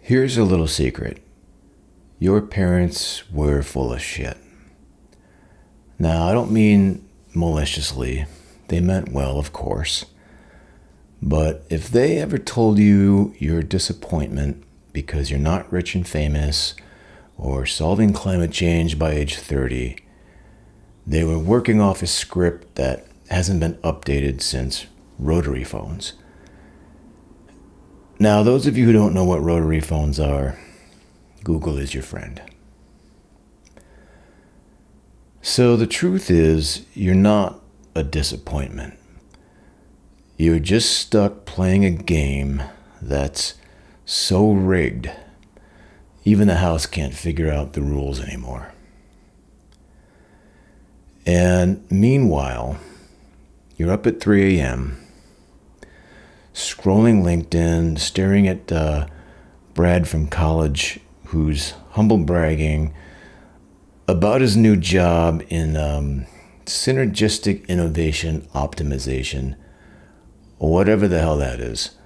Here's a little secret. Your parents were full of shit. Now, I don't mean maliciously. They meant well, of course. But if they ever told you your disappointment because you're not rich and famous or solving climate change by age 30, they were working off a script that hasn't been updated since rotary phones. Now, those of you who don't know what rotary phones are, Google is your friend. So the truth is, you're not a disappointment. You're just stuck playing a game that's so rigged, even the house can't figure out the rules anymore. And meanwhile, you're up at 3 a.m., scrolling LinkedIn, staring at Brad from college, who's humble bragging about his new job in synergistic innovation optimization, or whatever the hell that is.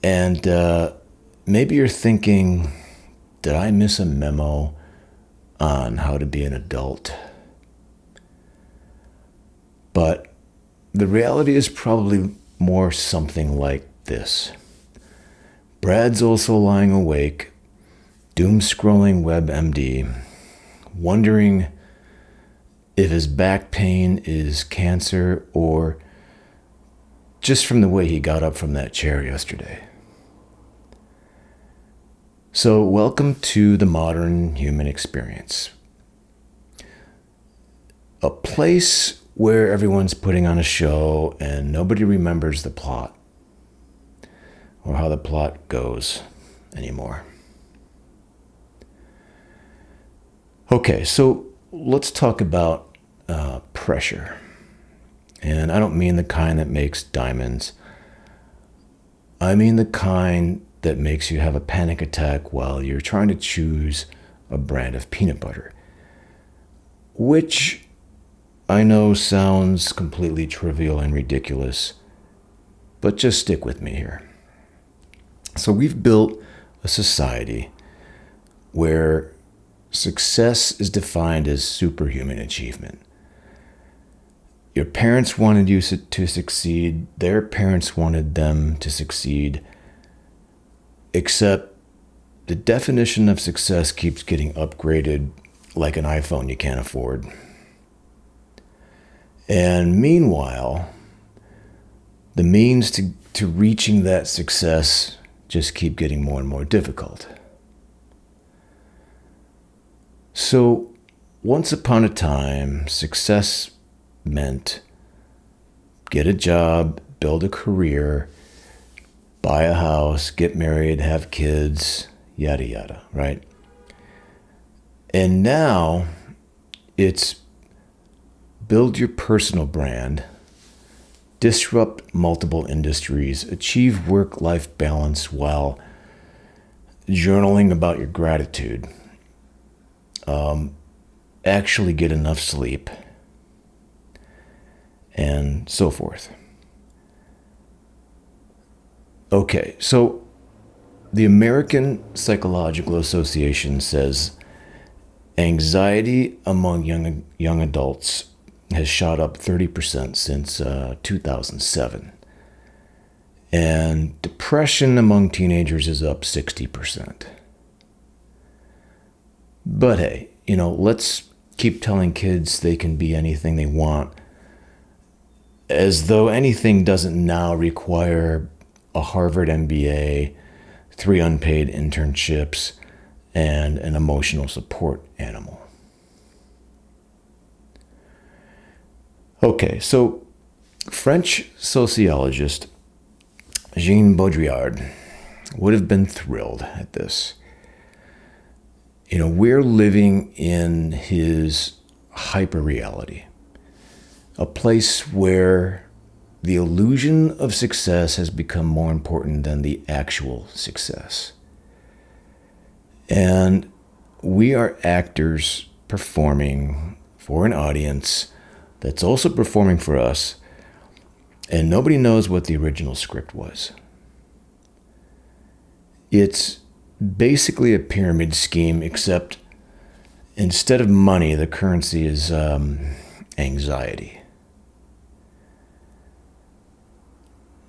And maybe you're thinking, did I miss a memo on how to be an adult? But the reality is probably more something like this. Brad's also lying awake, doom-scrolling WebMD, wondering if his back pain is cancer or just from the way he got up from that chair yesterday. So welcome to the modern human experience. A place where everyone's putting on a show and nobody remembers the plot or how the plot goes anymore. Okay, so let's talk about pressure. And I don't mean the kind that makes diamonds. I mean the kind that makes you have a panic attack while you're trying to choose a brand of peanut butter. Which I know sounds completely trivial and ridiculous, but just stick with me here. So we've built a society where success is defined as superhuman achievement. Your parents wanted you to succeed, their parents wanted them to succeed, except the definition of success keeps getting upgraded like an iPhone you can't afford. And meanwhile, the means to reaching that success just keep getting more and more difficult. So, once upon a time, success meant get a job, build a career, buy a house, get married, have kids, yada yada, right? And now it's build your personal brand, disrupt multiple industries, achieve work-life balance while journaling about your gratitude, actually get enough sleep, and so forth. Okay, so the American Psychological Association says anxiety among young adults has shot up 30% since 2007. And depression among teenagers is up 60%. But hey, let's keep telling kids they can be anything they want, as though anything doesn't now require a Harvard MBA, 3 unpaid internships, and an emotional support animal. Okay, so French sociologist Jean Baudrillard would have been thrilled at this. We're living in his hyper-reality, a place where the illusion of success has become more important than the actual success. And we are actors performing for an audience that's also performing for us, and nobody knows what the original script was. It's basically a pyramid scheme, except instead of money, the currency is anxiety.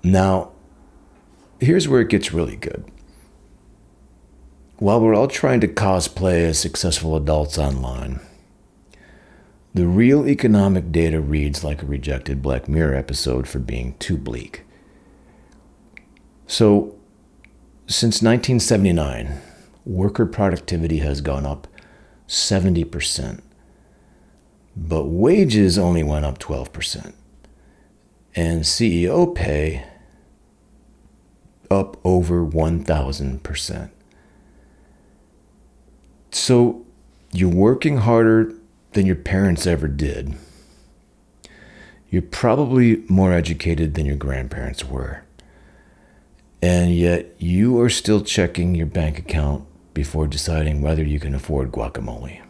Now, here's where it gets really good. While we're all trying to cosplay as successful adults online, the real economic data reads like a rejected Black Mirror episode for being too bleak. So, since 1979, worker productivity has gone up 70%, but wages only went up 12%, and CEO pay up over 1,000%. So you're working harder than your parents ever did. You're probably more educated than your grandparents were. And yet you are still checking your bank account before deciding whether you can afford guacamole.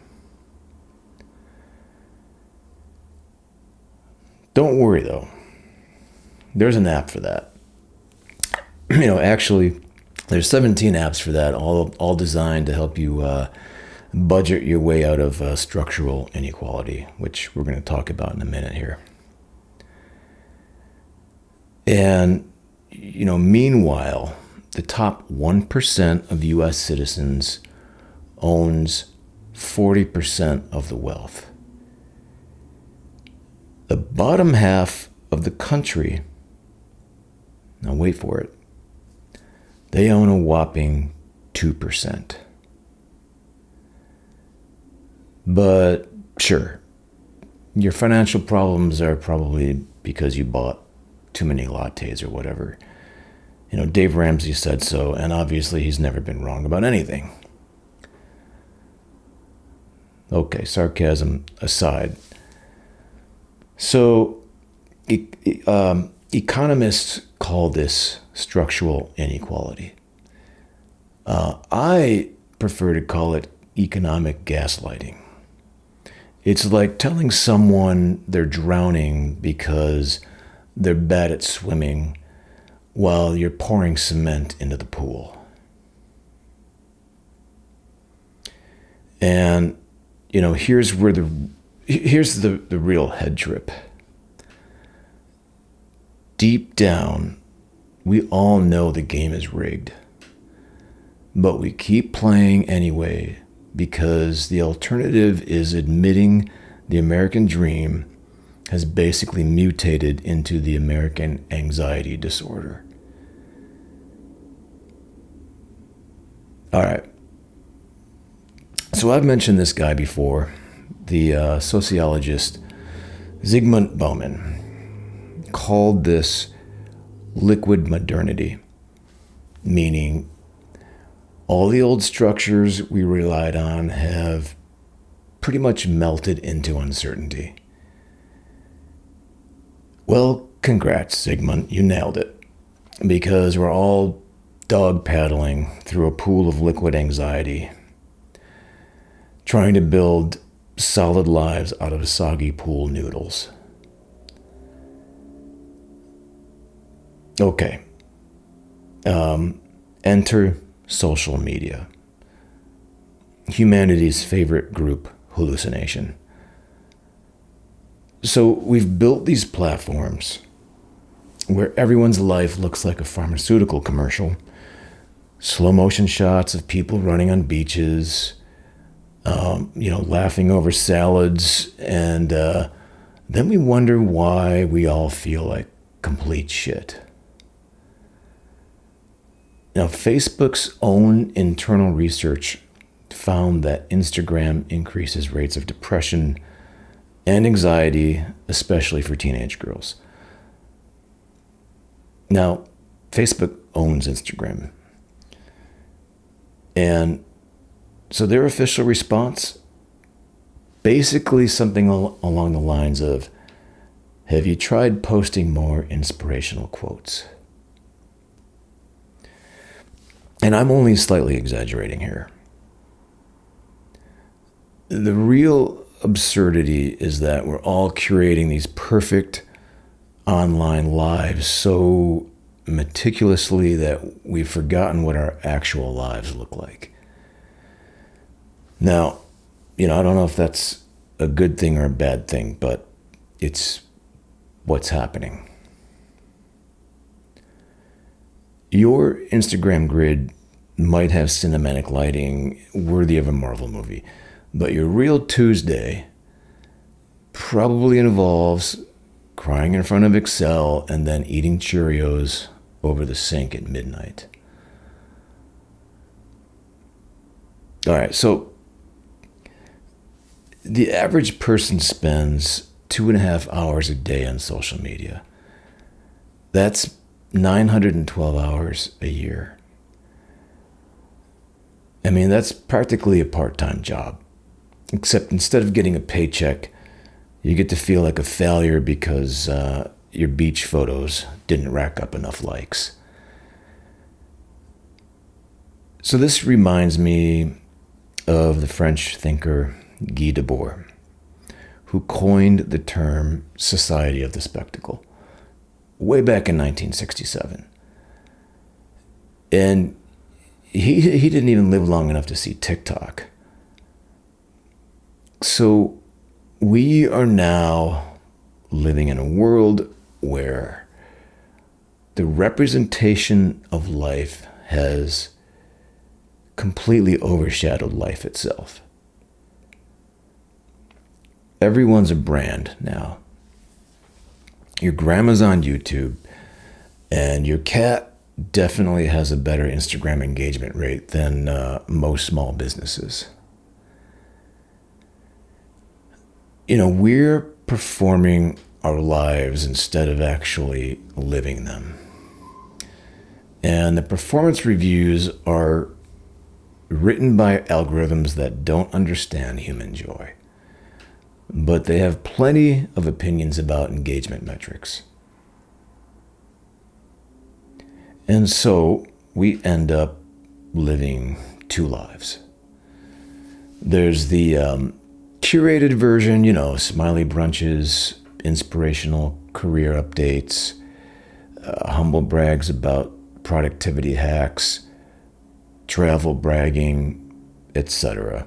Don't worry though. There's an app for that. Actually, there's 17 apps for that, all designed to help you budget your way out of structural inequality, which we're going to talk about in a minute here. And, meanwhile, the top 1% of U.S. citizens owns 40% of the wealth. The bottom half of the country, now wait for it, they own a whopping 2%. But sure, your financial problems are probably because you bought too many lattes or whatever. Dave Ramsey said so, and obviously he's never been wrong about anything. Okay, sarcasm aside. So, economists call this structural inequality. I prefer to call it economic gaslighting. It's like telling someone they're drowning because they're bad at swimming while you're pouring cement into the pool. And, here's the real head trip. Deep down, we all know the game is rigged. But we keep playing anyway because the alternative is admitting the American dream has basically mutated into the American anxiety disorder. All right. So I've mentioned this guy before, the sociologist Zygmunt Bauman called this liquid modernity, meaning all the old structures we relied on have pretty much melted into uncertainty. Well, congrats, Zygmunt, you nailed it. Because we're all dog paddling through a pool of liquid anxiety, trying to build solid lives out of soggy pool noodles. Okay. Enter social media. Humanity's favorite group hallucination. So we've built these platforms where everyone's life looks like a pharmaceutical commercial. Slow motion shots of people running on beaches, laughing over salads, and then we wonder why we all feel like complete shit. Now, Facebook's own internal research found that Instagram increases rates of depression and anxiety, especially for teenage girls. Now, Facebook owns Instagram. And so their official response, basically something along the lines of, have you tried posting more inspirational quotes? And I'm only slightly exaggerating here. The real absurdity is that we're all curating these perfect online lives so meticulously that we've forgotten what our actual lives look like. Now, I don't know if that's a good thing or a bad thing, but it's what's happening. Your Instagram grid might have cinematic lighting worthy of a Marvel movie, but your real Tuesday probably involves crying in front of Excel and then eating Cheerios over the sink at midnight. All right, so the average person spends 2.5 hours a day on social media. That's 912 hours a year. I mean, that's practically a part-time job. Except instead of getting a paycheck, you get to feel like a failure because your beach photos didn't rack up enough likes. So this reminds me of the French thinker Guy Debord, who coined the term society of the spectacle way back in 1967. And he didn't even live long enough to see TikTok. So we are now living in a world where the representation of life has completely overshadowed life itself. Everyone's a brand now. Your grandma's on YouTube, and your cat definitely has a better Instagram engagement rate than most small businesses. We're performing our lives instead of actually living them. And the performance reviews are written by algorithms that don't understand human joy. But they have plenty of opinions about engagement metrics. And so we end up living two lives. There's the curated version, smiley brunches, inspirational career updates, humble brags about productivity hacks, travel bragging, etc.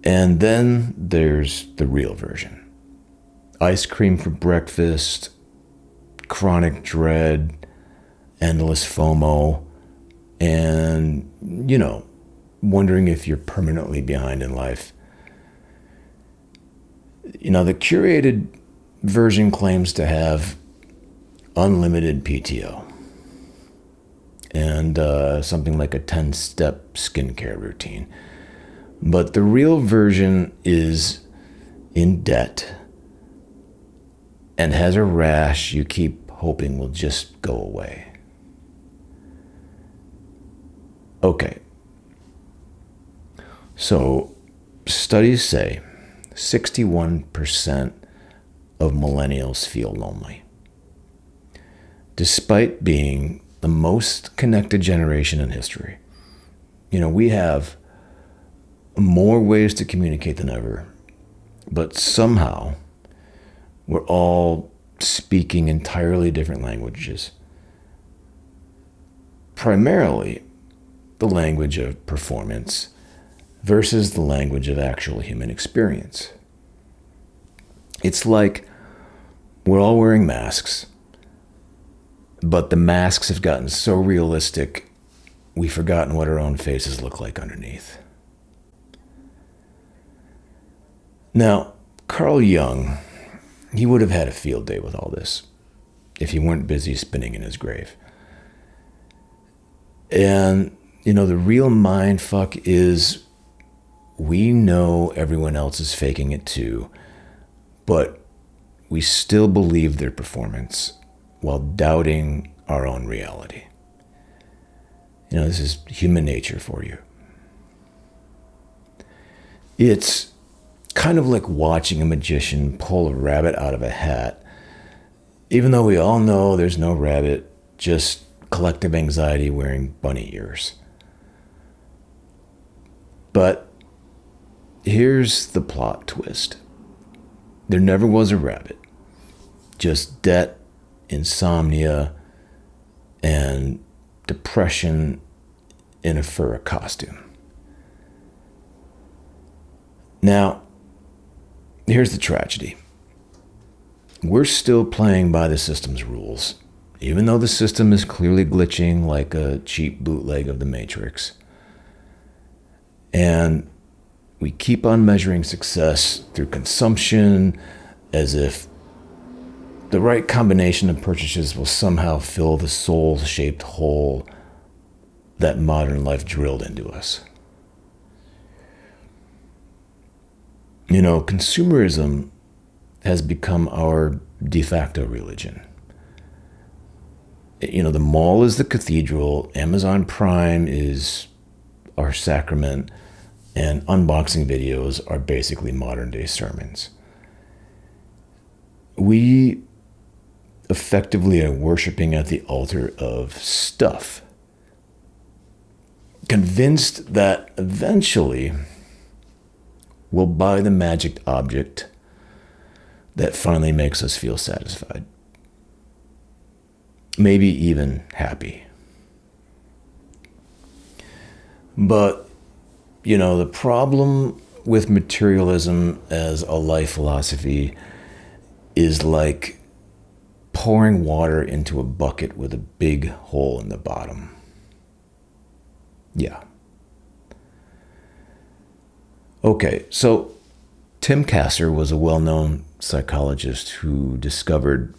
And then there's the real version. Ice cream for breakfast, chronic dread, endless FOMO, and, wondering if you're permanently behind in life. The curated version claims to have unlimited PTO and something like a 10-step skincare routine. But the real version is in debt and has a rash you keep hoping will just go away. Okay. So, studies say 61% of millennials feel lonely, despite being the most connected generation in history. We have more ways to communicate than ever, but somehow we're all speaking entirely different languages. Primarily the language of performance versus the language of actual human experience. It's like we're all wearing masks, but the masks have gotten so realistic, we've forgotten what our own faces look like underneath. Now, Carl Jung, he would have had a field day with all this if he weren't busy spinning in his grave. And, the real mind fuck is we know everyone else is faking it too, but we still believe their performance while doubting our own reality. This is human nature for you. It's kind of like watching a magician pull a rabbit out of a hat, even though we all know there's no rabbit, just collective anxiety wearing bunny ears. But here's the plot twist. There never was a rabbit, just debt, insomnia, and depression in a fur costume. Now, here's the tragedy. We're still playing by the system's rules, even though the system is clearly glitching like a cheap bootleg of the Matrix. And we keep on measuring success through consumption as if the right combination of purchases will somehow fill the soul-shaped hole that modern life drilled into us. You know, consumerism has become our de facto religion. You know, the mall is the cathedral, Amazon Prime is our sacrament, and unboxing videos are basically modern day sermons. We effectively are worshiping at the altar of stuff, convinced that eventually we'll buy the magic object that finally makes us feel satisfied, maybe even happy. But, you know, the problem with materialism as a life philosophy is like pouring water into a bucket with a big hole in the bottom. Yeah. Okay, so Tim Kasser was a well-known psychologist who discovered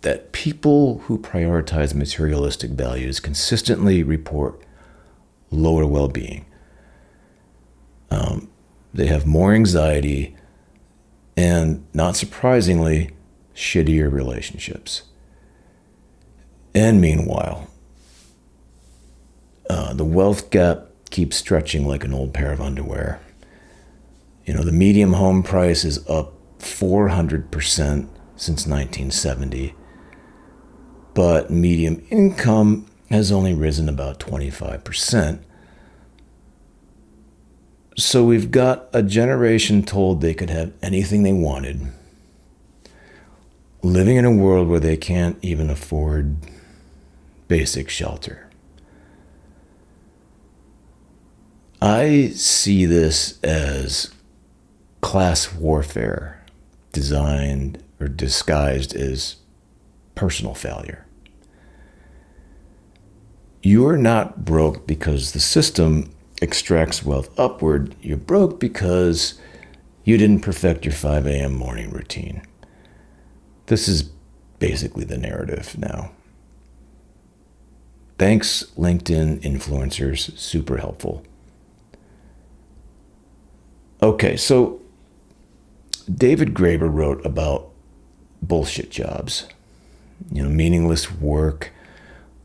that people who prioritize materialistic values consistently report lower well-being. They have more anxiety and, not surprisingly, shittier relationships. And meanwhile, the wealth gap keeps stretching like an old pair of underwear. You know, the median home price is up 400% since 1970, but median income has only risen about 25%. So we've got a generation told they could have anything they wanted, living in a world where they can't even afford basic shelter. I see this as class warfare designed or disguised as personal failure. You're not broke because the system extracts wealth upward. You're broke because you didn't perfect your 5 a.m. morning routine. This is basically the narrative now. Thanks, LinkedIn influencers, super helpful. Okay, so David Graeber wrote about bullshit jobs, you know, meaningless work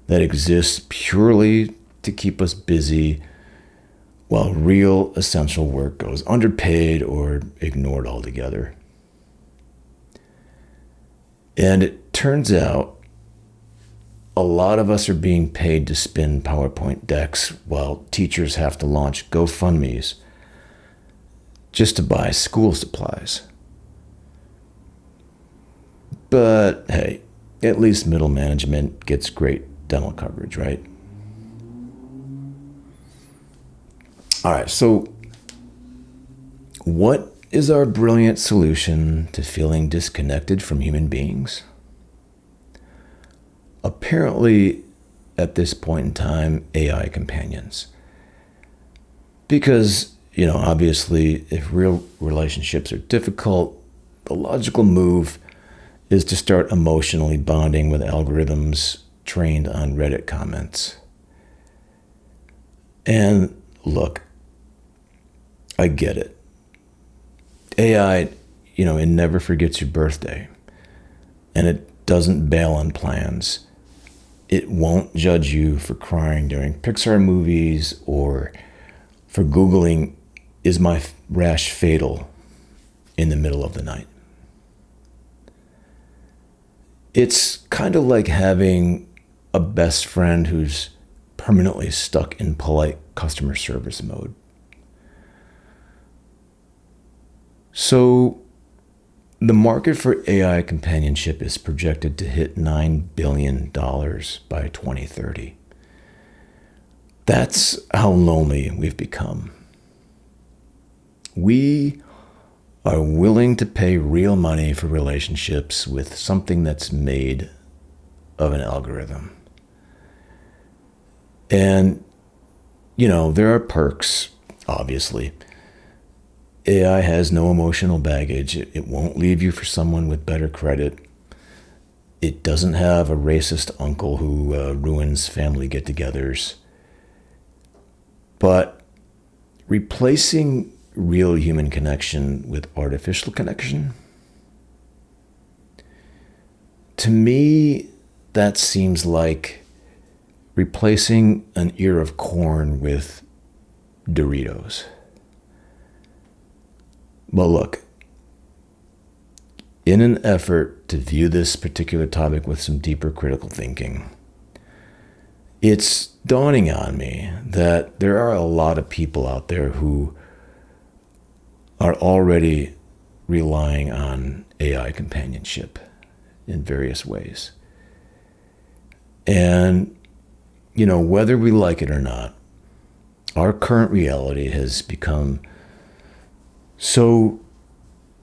that exists purely to keep us busy, while real essential work goes underpaid or ignored altogether. And it turns out a lot of us are being paid to spin PowerPoint decks while teachers have to launch GoFundMes just to buy school supplies. But hey, at least middle management gets great dental coverage, right? All right, so what is our brilliant solution to feeling disconnected from human beings? Apparently, at this point in time, AI companions. Because, you know, obviously, if real relationships are difficult, the logical move is to start emotionally bonding with algorithms trained on Reddit comments. And look, I get it. AI, you know, it never forgets your birthday. And it doesn't bail on plans. It won't judge you for crying during Pixar movies or for Googling, "Is my rash fatal?" in the middle of the night. It's kind of like having a best friend who's permanently stuck in polite customer service mode. So The market for AI companionship is projected to hit $9 billion by 2030. That's how lonely we've become. We are willing to pay real money for relationships with something that's made of an algorithm. And, there are perks, obviously. AI has no emotional baggage. It won't leave you for someone with better credit. It doesn't have a racist uncle who ruins family get-togethers. But replacing real human connection with artificial connection, to me, that seems like replacing an ear of corn with Doritos. But look, in an effort to view this particular topic with some deeper critical thinking, it's dawning on me that there are a lot of people out there who are already relying on AI companionship in various ways. And, whether we like it or not, our current reality has become so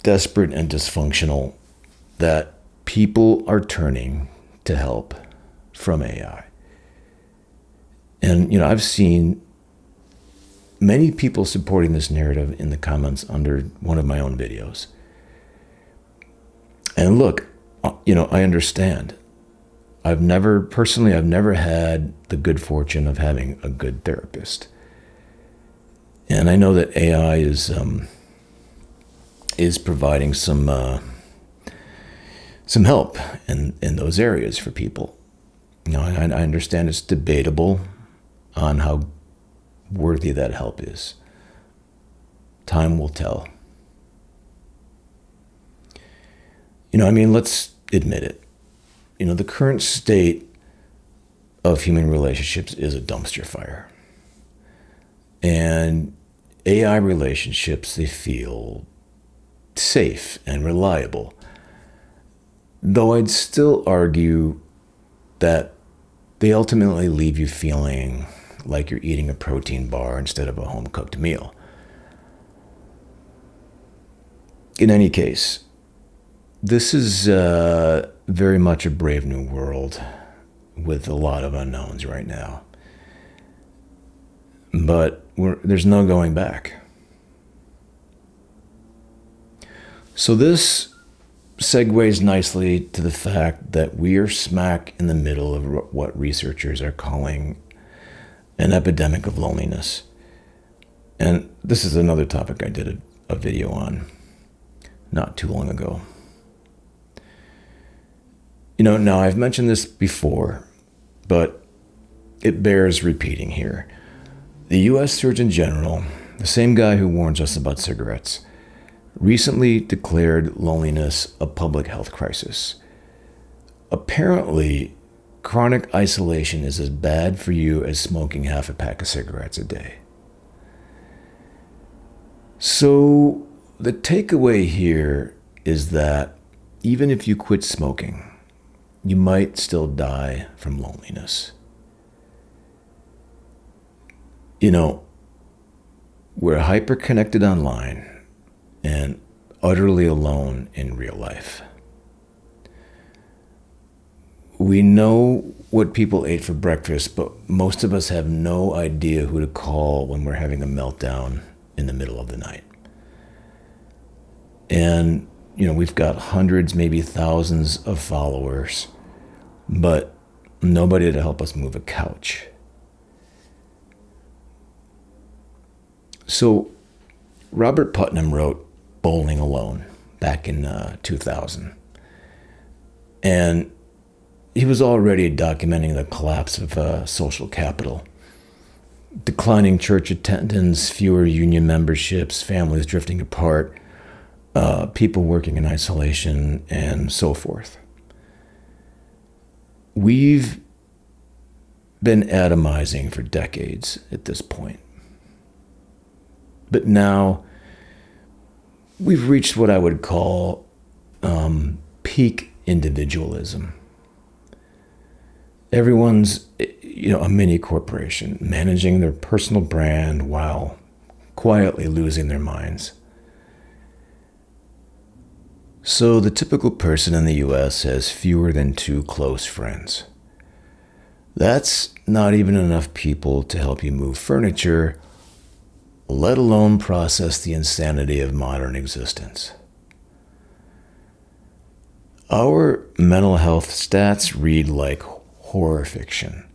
desperate and dysfunctional that people are turning to help from AI. And, I've seen many people supporting this narrative in the comments under one of my own videos. And look, I understand. I've never had the good fortune of having a good therapist. And I know that AI is providing some help in those areas for people. I understand it's debatable on how worthy that help is. Time will tell. Let's admit it. The current state of human relationships is a dumpster fire. And AI relationships, they feel safe and reliable. Though I'd still argue that they ultimately leave you feeling like you're eating a protein bar instead of a home-cooked meal. In any case, this is very much a brave new world with a lot of unknowns right now. But there's no going back. So this segues nicely to the fact that we are smack in the middle of what researchers are calling an epidemic of loneliness. And this is another topic I did a video on not too long ago. Now I've mentioned this before, but it bears repeating here. The U.S. Surgeon General, the same guy who warns us about cigarettes, recently declared loneliness a public health crisis. Apparently, chronic isolation is as bad for you as smoking half a pack of cigarettes a day. So the takeaway here is that even if you quit smoking, you might still die from loneliness. We're hyper-connected online and utterly alone in real life. We know what people ate for breakfast, but most of us have no idea who to call when we're having a meltdown in the middle of the night. And, we've got hundreds, maybe thousands of followers, but nobody to help us move a couch. So Robert Putnam wrote Bowling Alone back in 2000. And he was already documenting the collapse of social capital. Declining church attendance, fewer union memberships, families drifting apart, people working in isolation, and so forth. We've been atomizing for decades at this point. But now we've reached what I would call peak individualism. Everyone's, a mini corporation managing their personal brand while quietly losing their minds. So the typical person in the US has fewer than 2 close friends. That's not even enough people to help you move furniture, let alone process the insanity of modern existence. Our mental health stats read like horror fiction.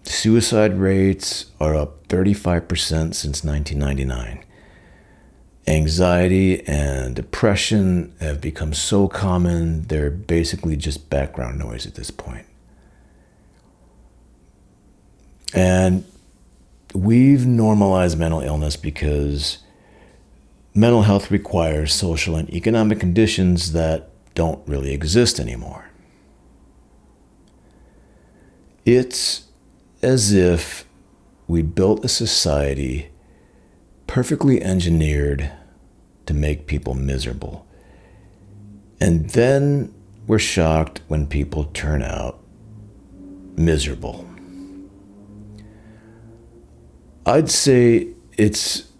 Suicide rates are up 35% since 1999. Anxiety and depression have become so common, they're basically just background noise at this point. And we've normalized mental illness because mental health requires social and economic conditions that don't really exist anymore. It's as if we built a society perfectly engineered to make people miserable. And then we're shocked when people turn out miserable. I'd say it's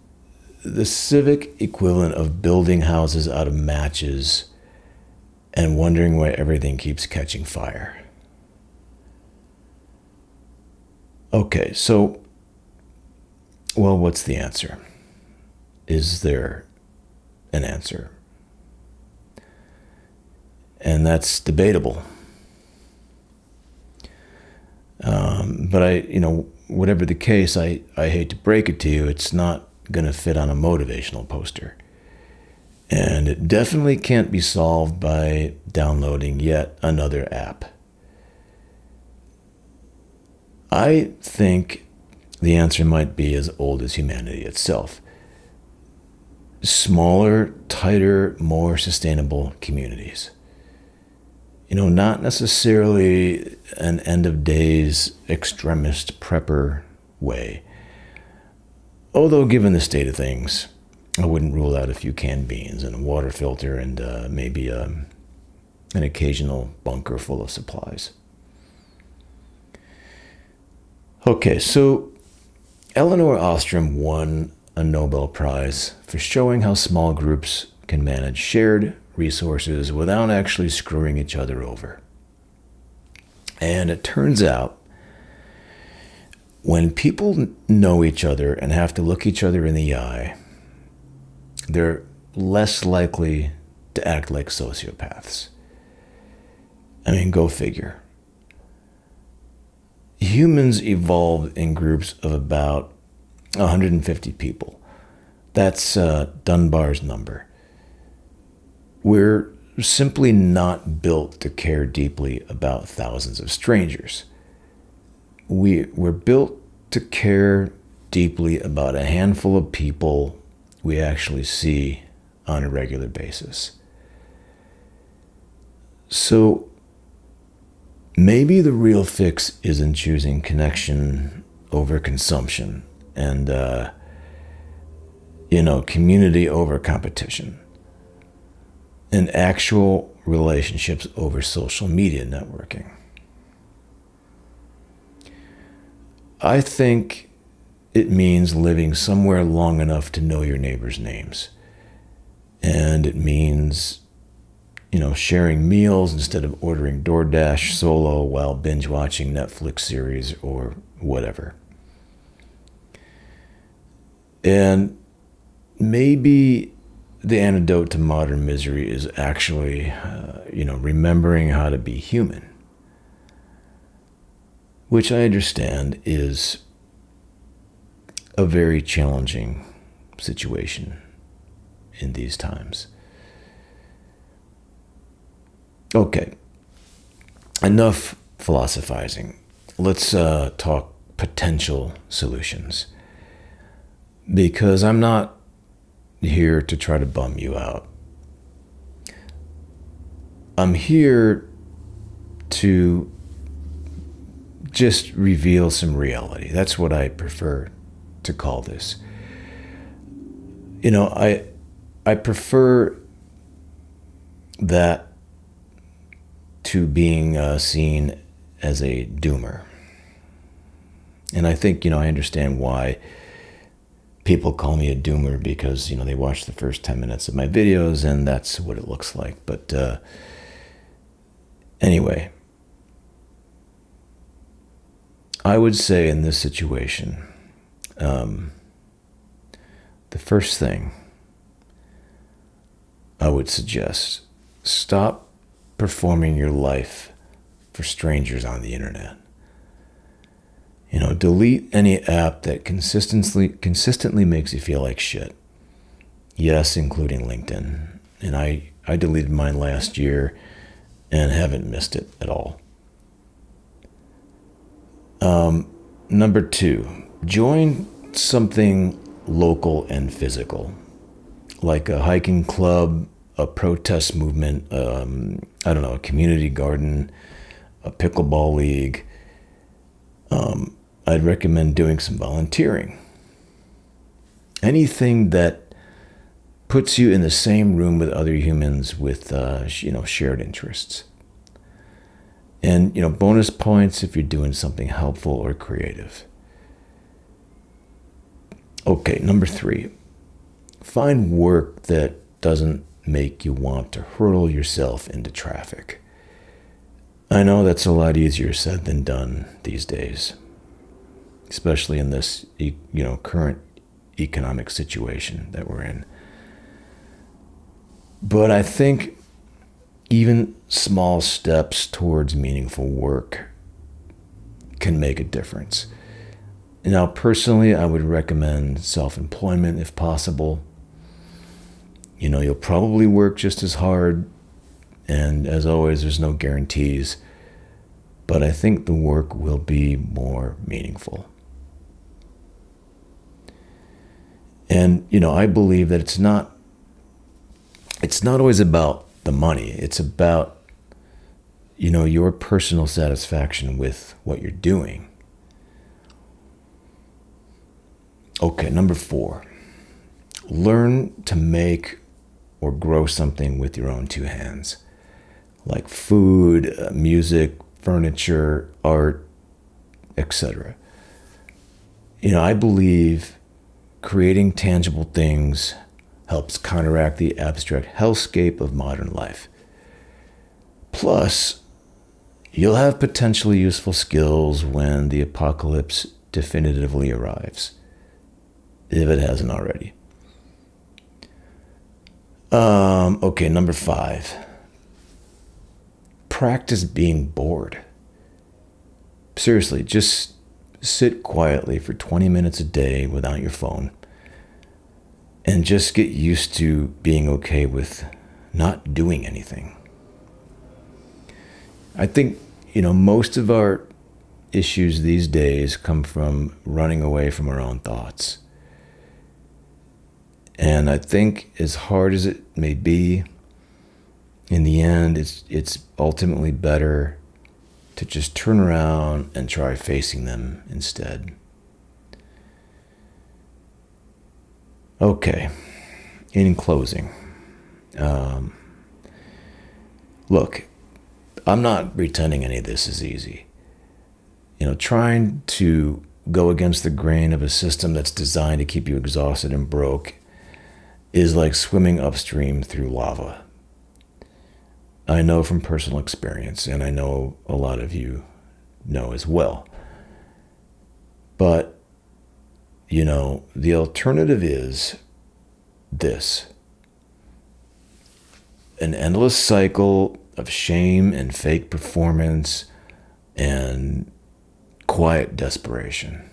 the civic equivalent of building houses out of matches and wondering why everything keeps catching fire. Okay, so, well, what's the answer? Is there an answer? And that's debatable. But whatever the case, I hate to break it to you, it's not going to fit on a motivational poster. And it definitely can't be solved by downloading yet another app. I think the answer might be as old as humanity itself. Smaller, tighter, more sustainable communities. Not necessarily an end of days extremist prepper way. Although given the state of things, I wouldn't rule out a few canned beans and a water filter and maybe an occasional bunker full of supplies. Okay, so Elinor Ostrom won a Nobel Prize for showing how small groups can manage shared resources without actually screwing each other over. And it turns out when people know each other and have to look each other in the eye, they're less likely to act like sociopaths. I mean, go figure. Humans evolved in groups of about 150 people. That's Dunbar's number. We're simply not built to care deeply about thousands of strangers. We're built to care deeply about a handful of people we actually see on a regular basis. So maybe the real fix isn't choosing connection over consumption and, community over competition and actual relationships over social media networking. I think it means living somewhere long enough to know your neighbors' names. And it means, sharing meals instead of ordering DoorDash solo while binge watching Netflix series or whatever. And maybe the antidote to modern misery is actually, remembering how to be human. Which I understand is a very challenging situation in these times. Okay, enough philosophizing. Let's talk potential solutions. Because I'm not here to try to bum you out. I'm here to just reveal some reality. That's what I prefer to call this. I prefer that to being seen as a doomer. And I think, I understand why people call me a doomer, because, they watch the first 10 minutes of my videos and that's what it looks like. But anyway, I would say in this situation, the first thing I would suggest, stop performing your life for strangers on the internet. Delete any app that consistently makes you feel like shit. Yes, including LinkedIn. And I deleted mine last year and haven't missed it at all. Number 2, join something local and physical, like a hiking club, a protest movement, a community garden, a pickleball league. I'd recommend doing some volunteering. Anything that puts you in the same room with other humans with, shared interests. And, bonus points if you're doing something helpful or creative. Okay, number 3, find work that doesn't make you want to hurl yourself into traffic. I know that's a lot easier said than done these days, especially in this, current economic situation that we're in. But I think even small steps towards meaningful work can make a difference. Now, personally, I would recommend self-employment if possible. You'll probably work just as hard, and as always, there's no guarantees, but I think the work will be more meaningful. And, I believe that it's not always about the money. It's about, your personal satisfaction with what you're doing. Okay, number 4, learn to make or grow something with your own 2 hands, like food, music, furniture, art, etc. I believe creating tangible things helps counteract the abstract hellscape of modern life. Plus, you'll have potentially useful skills when the apocalypse definitively arrives, if it hasn't already. Okay, number 5. Practice being bored. Seriously, just sit quietly for 20 minutes a day without your phone and just get used to being okay with not doing anything. I think, most of our issues these days come from running away from our own thoughts. And I think as hard as it may be, in the end, it's ultimately better to just turn around and try facing them instead. Okay, in closing, look, I'm not pretending any of this is easy. Trying to go against the grain of a system that's designed to keep you exhausted and broke is like swimming upstream through lava. I know from personal experience, and I know a lot of you know as well. But, the alternative is this: an endless cycle of shame and fake performance and quiet desperation.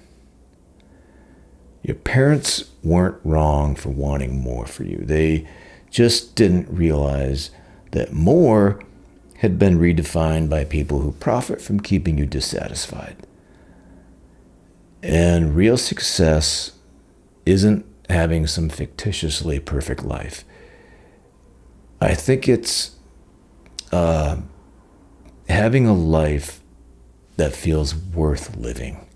Your parents weren't wrong for wanting more for you. They just didn't realize that more had been redefined by people who profit from keeping you dissatisfied. And real success isn't having some fictitiously perfect life. I think it's having a life that feels worth living,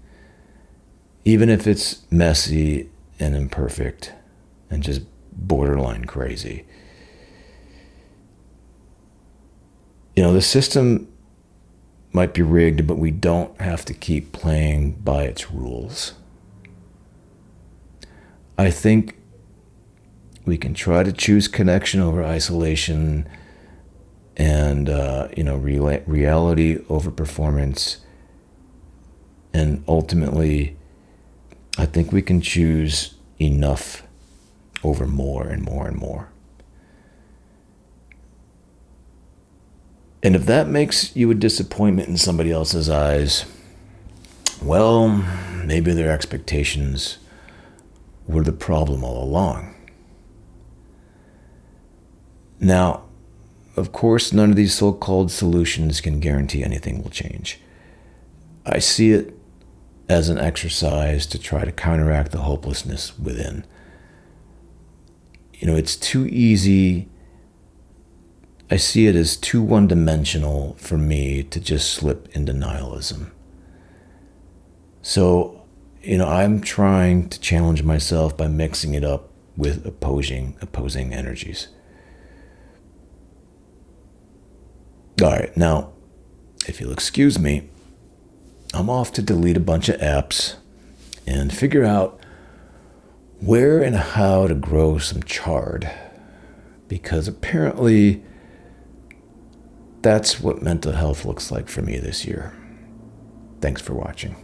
even if it's messy and imperfect and just borderline crazy. The system might be rigged, but we don't have to keep playing by its rules. I think we can try to choose connection over isolation and, reality over performance. And ultimately, I think we can choose enough over more and more and more. And if that makes you a disappointment in somebody else's eyes, well, maybe their expectations were the problem all along. Now, of course, none of these so-called solutions can guarantee anything will change. I see it as an exercise to try to counteract the hopelessness within. It's too easy. I see it as too one-dimensional for me to just slip into nihilism. So, I'm trying to challenge myself by mixing it up with opposing energies. All right, now, if you'll excuse me, I'm off to delete a bunch of apps and figure out where and how to grow some chard. Because apparently, that's what mental health looks like for me this year. Thanks for watching.